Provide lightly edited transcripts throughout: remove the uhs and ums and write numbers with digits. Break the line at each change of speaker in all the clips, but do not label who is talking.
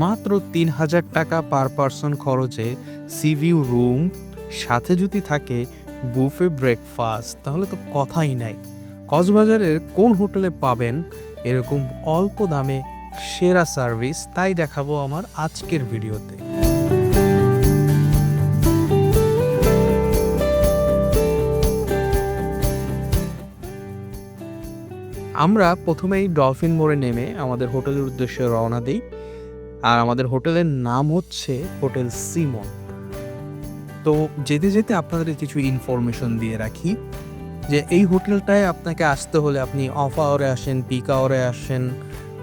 মাত্র ৩,০০০ টাকা per person খরচে সি ভিউ রুম, সাথে যদি থাকে বুফে ব্রেকফাস্ট, তাহলে তো কথাই নাই। কক্সবাজারের কোন হোটেলে পাবেন এরকম অল্প দামে সেরা সার্ভিস, তাই দেখাবো আমার আজকের ভিডিওতে। আমরা প্রথমেই ডলফিন মোড়ে নেমে আমাদের হোটেলের উদ্দেশ্যে রওনা দিই। আর আমাদের হোটেলের নাম হচ্ছে হোটেল সিমন। তো যেতে যেতে আপনাদের কিছু ইনফরমেশন দিয়ে রাখি যে এই হোটেলটায় আপনাকে আসতে হলে আপনি অফ আওয়ারে আসেন, পিক আওয়ারে আসেন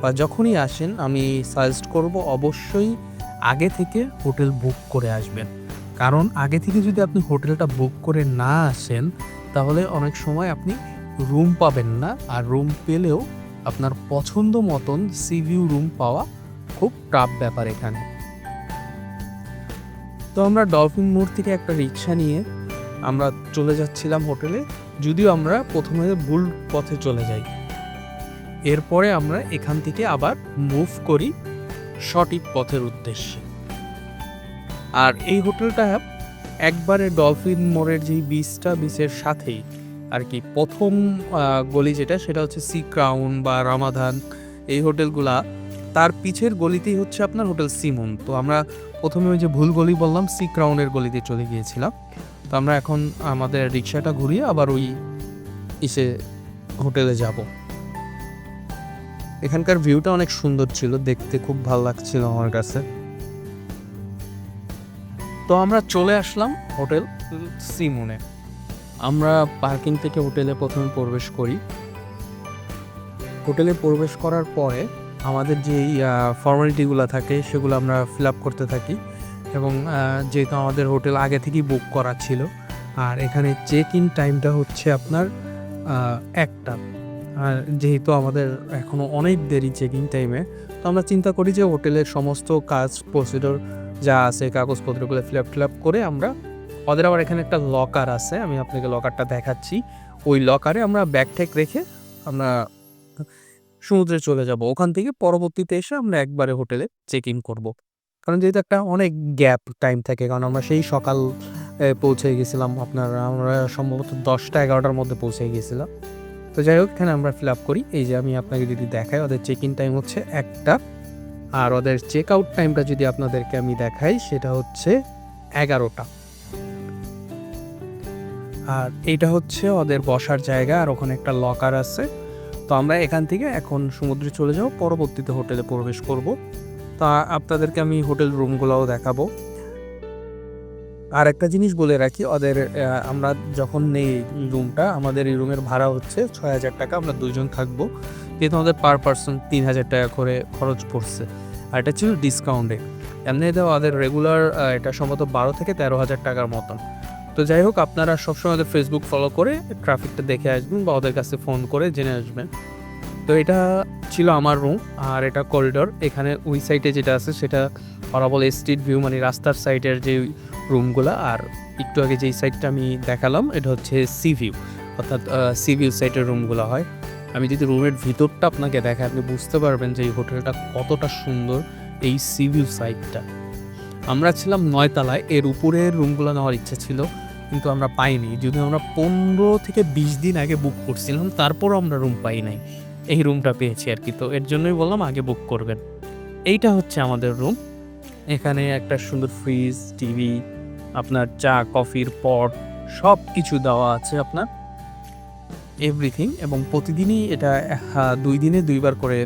বা যখনই আসেন, আমি সাজেস্ট করব অবশ্যই আগে থেকে হোটেল বুক করে আসবেন। কারণ আগে থেকে যদি আপনি হোটেলটা বুক করে না আসেন, তাহলে অনেক সময় আপনি রুম পাবেন না, আর রুম পেলেও আপনার পছন্দ মতন সি ভিউ রুম পাওয়া খুব টাফ ব্যাপার এখানে। তো আমরা ডলফিন মোড় থেকে একটা রিক্সা নিয়ে আমরা চলে যাচ্ছিলাম হোটেলে, যদিও আমরা প্রথমে ভুল পথে চলে যাই। এরপরে আমরা এখান থেকে আবার মুভ করি সঠিক পথের উদ্দেশ্যে। আর এই হোটেলটা একবারে ডলফিন মোড়ের যেই বিচের সাথেই আর কি, প্রথম গলি যেটা, সেটা হচ্ছে সি ক্রাউন বা রামাধান, এই হোটেলগুলা তার পিছের গলিতেই হচ্ছে আপনার হোটেল সিমন। তো আমরা প্রথমে ওই যে ভুল গলি বললাম, সি ক্রাউনের গলিতে চলে গিয়েছিলাম। তো আমরা এখন আমাদের রিক্সাটা ঘুরিয়ে আবার ওই হোটেলে যাব। এখানকার ভিউটা অনেক সুন্দর ছিল, দেখতে খুব ভালো লাগছিল আমার কাছে। তো আমরা চলে আসলাম হোটেল সিমনে। আমরা পার্কিং থেকে হোটেলে প্রথমে প্রবেশ করি। হোটেলে প্রবেশ করার পরে আমাদের যেই ফর্মালিটিগুলো থাকে সেগুলো আমরা ফিল আপ করতে থাকি, এবং যেহেতু আমাদের হোটেল আগে থেকেই বুক করা ছিল, আর এখানে চেক ইন টাইমটা হচ্ছে আপনার 1টা। আর যেহেতু আমাদের এখনও অনেক দেরি চেক ইন টাইমে, তো আমরা চিন্তা করি যে হোটেলের সমস্ত কাজ প্রসিডিওর যা আছে, কাগজপত্রগুলো ফিল আপ করে আমরা, ওদের আবার এখানে একটা লকার আছে, আমি আপনাকে লকারটা দেখাচ্ছি। ওই লকারে আমরা ব্যাগ ট্যাগ রেখে আমরা সমুদ্রে চলে যাব। ওখান থেকে পরবর্তীতে এসে আমরা একবারে হোটেলে চেক ইন করবো। কারণ যেহেতু একটা অনেক গ্যাপ টাইম থাকে, কারণ আমরা সেই সকাল পৌঁছে গেছিলাম, আমরা সম্ভবত 10টা-11টার মধ্যে পৌঁছে গিয়েছিলাম। তো যাই হোক, এখানে আমরা ফিল আপ করি। এই যে আমি আপনাকে যদি দেখাই, ওদের চেক ইন টাইম হচ্ছে 1টা, আর ওদের চেক আউট টাইমটা যদি আপনাদেরকে আমি দেখাই, সেটা হচ্ছে 11টা। আর এইটা হচ্ছে ওদের বসার জায়গা, আর ওখানে একটা লকার আছে। তো আমরা এখান থেকে এখন সমুদ্রে চলে যাব, পরবর্তীতে হোটেলে প্রবেশ করব। তা আপনাদেরকে আমি হোটেল রুমগুলোও দেখাবো। আর একটা জিনিস বলে রাখি, ওদের আমরা যখন নেই রুমটা, আমাদের এই রুমের ভাড়া হচ্ছে 6,000 টাকা। আমরা 2 জন থাকবো, যেহেতু আমাদের পার পারসন 3,000 টাকা করে খরচ পড়ছে। আর এটা ছিল ডিসকাউন্টে। এমনি দেওয়া ওদের রেগুলার এটা সম্ভবত 12 থেকে 13,000 টাকার মতন। তো যাই হোক, আপনারা সবসময় ওদের ফেসবুক ফলো করে ট্রাফিকটা দেখে আসবেন বা ওদের কাছে ফোন করে জেনে আসবেন। তো এটা ছিল আমার রুম, আর এটা করিডোর। এখানে ওই সাইডে যেটা আছে সেটা ওরা বলে স্ট্রিট ভিউ, মানে রাস্তার সাইডের যে রুমগুলা। আর একটু আগে যেই সাইডটা আমি দেখালাম, এটা হচ্ছে সি ভিউ, অর্থাৎ সি ভিউ সাইডের রুমগুলো হয়। আমি যদি রুমের ভিতরটা আপনাকে দেখাই, আপনি বুঝতে পারবেন যে এই হোটেলটা কতটা সুন্দর, এই সি ভিউ সাইডটা। আমরা ছিলাম 9 তলায়, এর উপরের রুমগুলো নেওয়ার ইচ্ছা ছিল, কিন্তু আমরা পাইনি। যদি আমরা 15 থেকে 20 দিন আগে বুক করছিলাম, তারপরও আমরা রুম পাই নাই। এই রুমটা পেয়েছি আর কি। তো এর জন্যই বললাম আগে বুক করবেন। এইটা হচ্ছে আমাদের রুম। এখানে একটা সুন্দর ফ্রিজ, টিভি, আপনার চা কফির পট, সব কিছু দেওয়া আছে আপনার, এভরিথিং। এবং প্রতিদিনই এটা 2 দিনে 2 বার করে,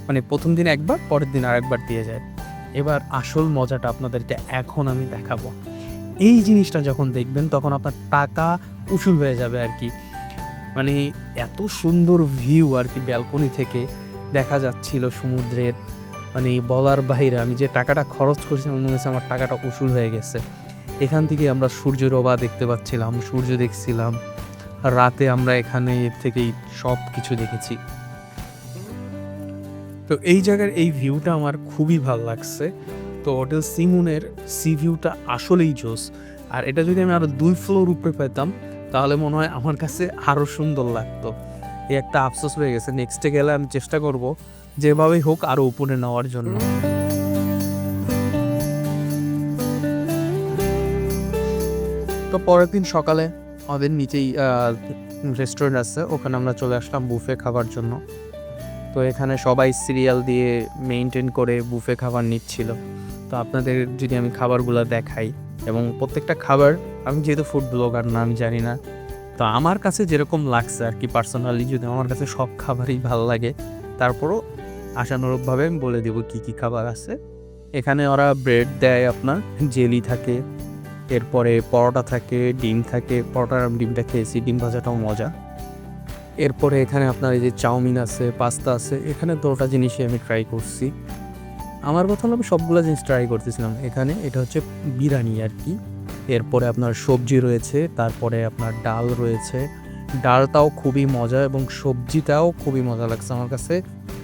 মানে প্রথম দিন একবার, পরের দিন আরেকবার দিয়ে যায়। এবার আসল মজাটা আপনাদেরকে এখন আমি দেখাবো। এই জিনিসটা যখন দেখবেন, তখন আপনার টাকা উসুল হয়ে যাবে আর কি। মানে এত সুন্দর ভিউ আর কি, ব্যালকনি থেকে দেখা যাচ্ছিল সমুদ্রের, মানে বলার বাইরে। আমি যে টাকাটা খরচ করেছিলাম, মনে হয়েছে আমার টাকাটা উসুল হয়ে গেছে। এখান থেকে আমরা সূর্যের ওবা দেখতে পাচ্ছিলাম, সূর্য দেখছিলাম। আর রাতে আমরা এখানে থেকেই সব কিছু দেখেছি। তো এই জায়গার এই ভিউটা আমার খুবই ভালো লাগছে। তো হোটেল সিমুনের সি ভিউটা আসলেই জোস। আর এটা যদি আমি আরও 2 ফ্লোর উপরে পেতাম, তাহলে মনে হয় আমার কাছে আরও সুন্দর লাগতো। এই একটা আফসোস হয়ে গেছে। নেক্সটে গেলে আমি চেষ্টা করব যেভাবেই হোক আরও উপরে নেওয়ার জন্য। তো পরের দিন সকালে আমাদের নিচেই রেস্টুরেন্ট আছে, ওখানে আমরা চলে আসলাম বুফে খাবার জন্য। তো এখানে সবাই সিরিয়াল দিয়ে মেনটেন করে বুফে খাবার নিচ্ছিল। তো আপনাদের যদি আমি খাবারগুলো দেখাই, এবং প্রত্যেকটা খাবার, আমি যেহেতু ফুড ব্লগার না, আমি জানি না, তো আমার কাছে যেরকম লাগছে আর কি পার্সোনালি, যদি আমার কাছে সব খাবারই ভালো লাগে, তারপরও আশানুরূপভাবে আমি বলে দেবো কী কী খাবার আছে। এখানে ওরা ব্রেড দেয়, আপনার জেলি থাকে, এরপরে পরোটা থাকে, ডিম থাকে। পরোটার ডিমটা খেয়েছি, ডিম ভাজাটাও মজা। এরপরে এখানে আপনার এই যে চাউমিন আছে, পাস্তা আছে। এখানে দুটো জিনিসই আমি ট্রাই করছি। আমার কথা হলো আমি সবগুলো জিনিস ট্রাই করতেছিলাম এখানে। এটা হচ্ছে বিরিয়ানি আর কি। এরপরে আপনার সবজি রয়েছে, তারপরে আপনার ডাল রয়েছে। ডালটাও খুবই মজা এবং সবজিটাও খুবই মজা লাগছে আমার কাছে,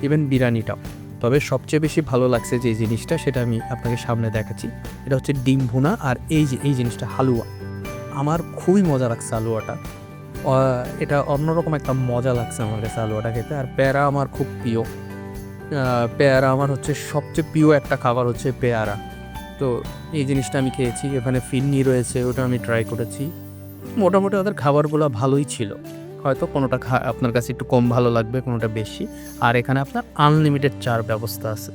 ইভেন বিরিয়ানিটাও। তবে সবচেয়ে বেশি ভালো লাগছে যে জিনিসটা, সেটা আমি আপনাকে সামনে দেখাচ্ছি। এটা হচ্ছে ডিম ভুনা, আর এই জিনিসটা হালুয়া। আমার খুবই মজা লাগছে হালুয়াটা। এটা অন্যরকম একটা মজা লাগছে আমার কাছে হালুয়াটা খেতে। আর পেয়ারা আমার খুব প্রিয়। পেয়ারা আমার হচ্ছে সবচেয়ে প্রিয় একটা খাবার হচ্ছে পেয়ারা। তো এই জিনিসটা আমি খেয়েছি। এখানে ফিরনি রয়েছে, ওটা আমি ট্রাই করেছি। মোটামুটি ওদের খাবারগুলো ভালোই ছিল। হয়তো কোনোটা আপনার কাছে একটু কম ভালো লাগবে, কোনোটা বেশি। আর এখানে আপনার আনলিমিটেড চার ব্যবস্থা আছে।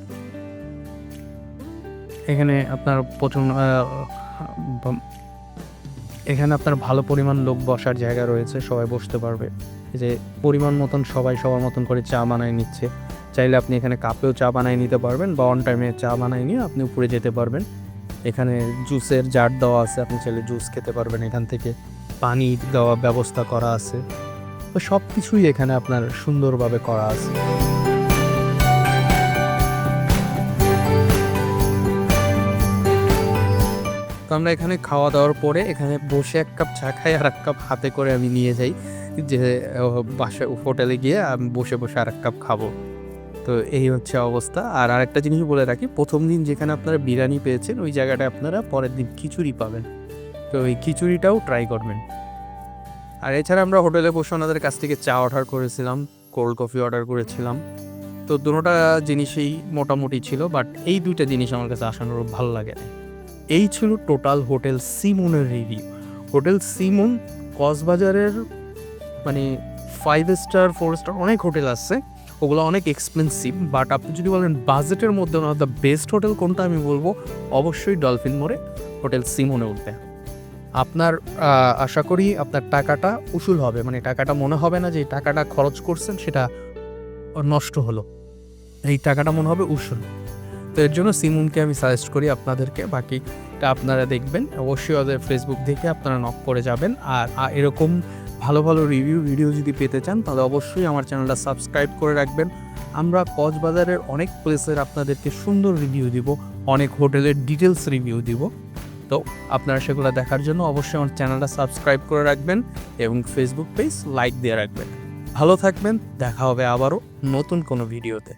এখানে আপনার এখানে আপনার ভালো পরিমাণ লোক বসার জায়গা রয়েছে, সবাই বসতে পারবে। যে পরিমাণ মতন সবাই সবার মতন করে চা বানায় নিচ্ছে। চাইলে আপনি এখানে কাপেও চা বানিয়ে নিতে পারবেন, বা অন টাইমে চা বানিয়ে নিয়ে আপনি উপরে যেতে পারবেন। এখানে জুসের জার দেওয়া আছে, আপনি চাইলে জুস খেতে পারবেন এখান থেকে। পানি দেওয়ার ব্যবস্থা করা আছে। তো সব কিছুই এখানে আপনার সুন্দরভাবে করা আছে। তো আমরা এখানে খাওয়া দাওয়ার পরে এখানে বসে এক কাপ চা খাই, আর এক কাপ হাতে করে আমি নিয়ে যাই, যে বাসায় হোটেলে গিয়ে আমি বসে বসে আর এক কাপ খাবো। তো এই হচ্ছে অবস্থা। আর আরেকটা জিনিস বলে রাখি, প্রথম দিন যেখানে আপনারা বিরিয়ানি পেয়েছেন, ওই জায়গাটায় আপনারা পরের দিন খিচুড়ি পাবেন। তো এই খিচুড়িটাও ট্রাই করবেন। আর এছাড়া আমরা হোটেলে বসে ওনাদের কাছ থেকে চা অর্ডার করেছিলাম, কোল্ড কফি অর্ডার করেছিলাম। তো দুটোটা জিনিসই মোটামুটি ছিল, বাট এই দুইটা জিনিস আমার কাছে আশানুরূপ ভালো লাগে না। এই ছিল টোটাল হোটেল সিমুনের রিভিউ। হোটেল সিমুন কক্সবাজারের মানে 5 স্টার 4 স্টার অনেক হোটেল আছে, ওগুলো অনেক এক্সপেন্সিভ। বাট আপনি যদি বলেন বাজেটের মধ্যে ওনার দ্য বেস্ট হোটেল কোনটা, আমি বলবো অবশ্যই ডলফিন মোড়ে হোটেল সিমুনে উঠবে। আপনার আশা করি আপনার টাকাটা উসুল হবে, মানে টাকাটা মনে হবে না যে টাকাটা খরচ করছেন সেটা নষ্ট হলো, এই টাকাটা মনে হবে উসুল। তো এর জন্য সিমুনকে আমি সাজেস্ট করি আপনাদেরকে। বাকিটা আপনারা দেখবেন, অবশ্যই ওদের ফেসবুক দেখে আপনারা নক করে যাবেন। আর এরকম ভালো ভালো ভিডিও যদি পেতে চান, তাহলে অবশ্যই আমার চ্যানেলটা সাবস্ক্রাইব করে রাখবেন। আমরা কক্সবাজারের অনেক প্লেসের আপনাদেরকে সুন্দর রিভিউ দিব, অনেক হোটেলের ডিটেলস রিভিউ দিব। তো আপনারা সেগুলো দেখার জন্য অবশ্যই আমার চ্যানেলটা সাবস্ক্রাইব করে রাখবেন এবং ফেসবুক পেজ লাইক দিয়ে রাখবেন। ভালো থাকবেন, দেখা হবে আবারও নতুন কোনো ভিডিওতে।